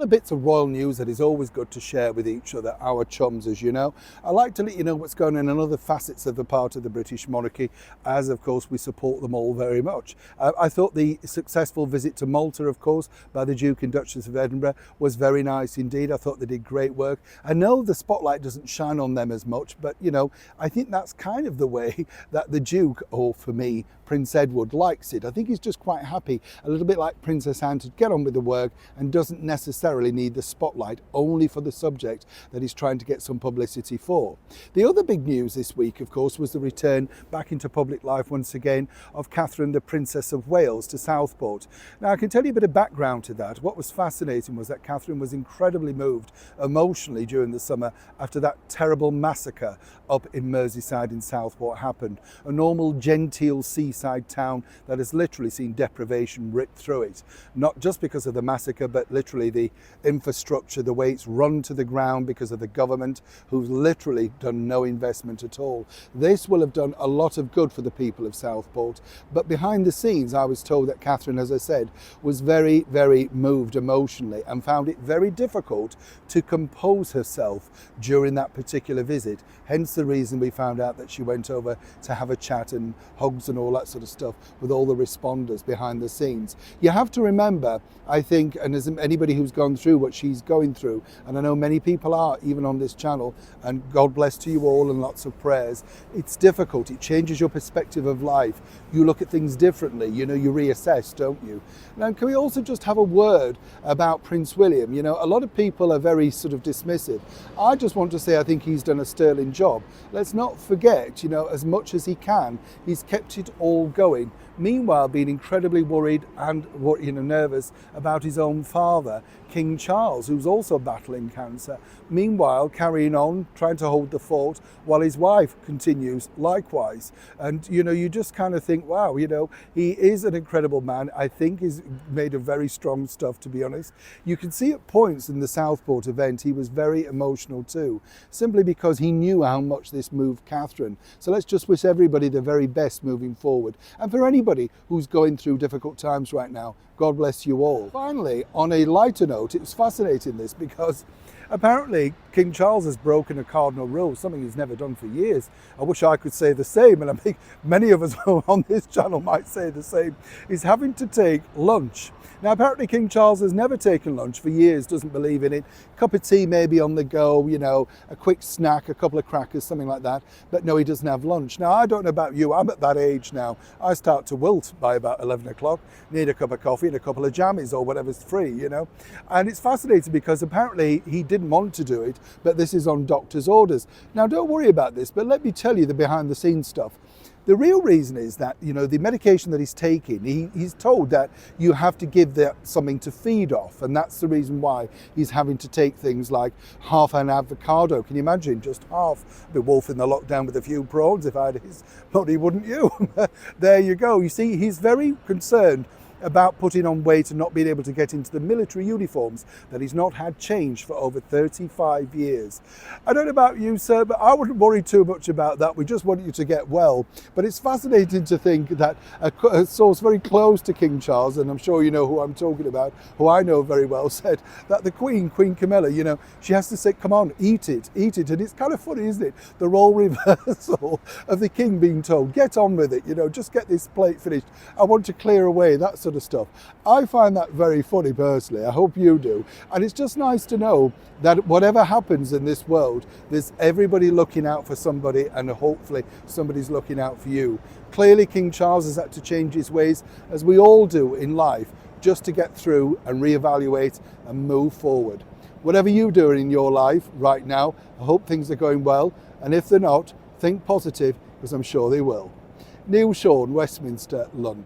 The bits of royal news that is always good to share with each other, our chums, as you know. I like to let you know what's going on in other facets of the part of the British monarchy, as of course we support them all very much. I thought the successful visit to Malta, of course, by the Duke and Duchess of Edinburgh was very nice indeed. I thought they did great work. I know the spotlight doesn't shine on them as much, but you know, I think that's kind of the way that the Duke, or for me, Prince Edward, likes it. I think he's just quite happy, a little bit like Princess Anne, to get on with the work and doesn't necessarily need the spotlight only for the subject that he's trying to get some publicity for. The other big news this week, of course, was the return back into public life once again of Catherine, the Princess of Wales, to Southport. Now, I can tell you a bit of background to that. What was fascinating was that Catherine was incredibly moved emotionally during the summer after that terrible massacre up in Merseyside in Southport happened. A normal genteel seaside town that has literally seen deprivation rip through it. Not just because of the massacre, but literally the infrastructure, the way it's run to the ground because of the government, who's literally done no investment at all. This will have done a lot of good for the people of Southport, but behind the scenes I was told that Catherine, as I said, was very, very moved emotionally and found it very difficult to compose herself during that particular visit. Hence the reason we found out that she went over to have a chat and hugs and all that sort of stuff with all the responders behind the scenes. You have to remember, I think, and as anybody who's gone through what she's going through, and I know many people are, even on this channel, and God bless to you all and lots of prayers, it's difficult. It changes your perspective of life. You look at things differently, you know, you reassess, don't you? Now, can we also just have a word about Prince William? You know, a lot of people are very sort of dismissive. I just want to say I think he's done a sterling job. Let's not forget, you know, as much as he can, he's kept it all going. Meanwhile, being incredibly worried and nervous about his own father, King Charles, who's also battling cancer. Meanwhile, carrying on, trying to hold the fort, while his wife continues likewise. And, you know, you just kind of think, wow, you know, he is an incredible man. I think he's made of very strong stuff, to be honest. You can see at points in the Southport event, he was very emotional too, simply because he knew how much this moved Catherine. So let's just wish everybody the very best moving forward. And for anybody who's going through difficult times right now, God bless you all. Finally, on a lighter note, it was fascinating this because apparently King Charles has broken a cardinal rule, something he's never done for years. I wish I could say the same, and I think many of us on this channel might say the same. He's having to take lunch. Now, apparently King Charles has never taken lunch for years, doesn't believe in it. Cup of tea maybe on the go, you know, a quick snack, a couple of crackers, something like that. But no, he doesn't have lunch. Now, I don't know about you, I'm at that age now. I start to wilt by about 11 o'clock, need a cup of coffee and a couple of jammies or whatever's free, you know. And it's fascinating because apparently he didn't want to do it, but this is on doctor's orders. Now, don't worry about this, but let me tell you the behind the scenes stuff. The real reason is that, you know, the medication that he's taking, he's told that you have to give that something to feed off. And that's the reason why he's having to take things like half an avocado. Can you imagine? Just half. I'd be wolfing the lockdown with a few prawns if I had his money, wouldn't you? There you go. You see, he's very concerned about putting on weight and not being able to get into the military uniforms that he's not had changed for over 35 years. I don't know about you, sir, but I wouldn't worry too much about that. We just want you to get well. But it's fascinating to think that a source very close to King Charles, and I'm sure you know who I'm talking about, who I know very well, said that the Queen Camilla, you know, she has to say, come on, eat it. And it's kind of funny, isn't it? The role reversal of the King being told, get on with it, you know, just get this plate finished. I want to clear away that sort of stuff. I find that very funny personally. I hope you do. And it's just nice to know that whatever happens in this world, there's everybody looking out for somebody, and hopefully somebody's looking out for you. Clearly King Charles has had to change his ways, as we all do in life, just to get through and reevaluate and move forward. Whatever you do in your life right now, I hope things are going well, and if they're not, think positive, because I'm sure they will. Neil Sean, Westminster, London.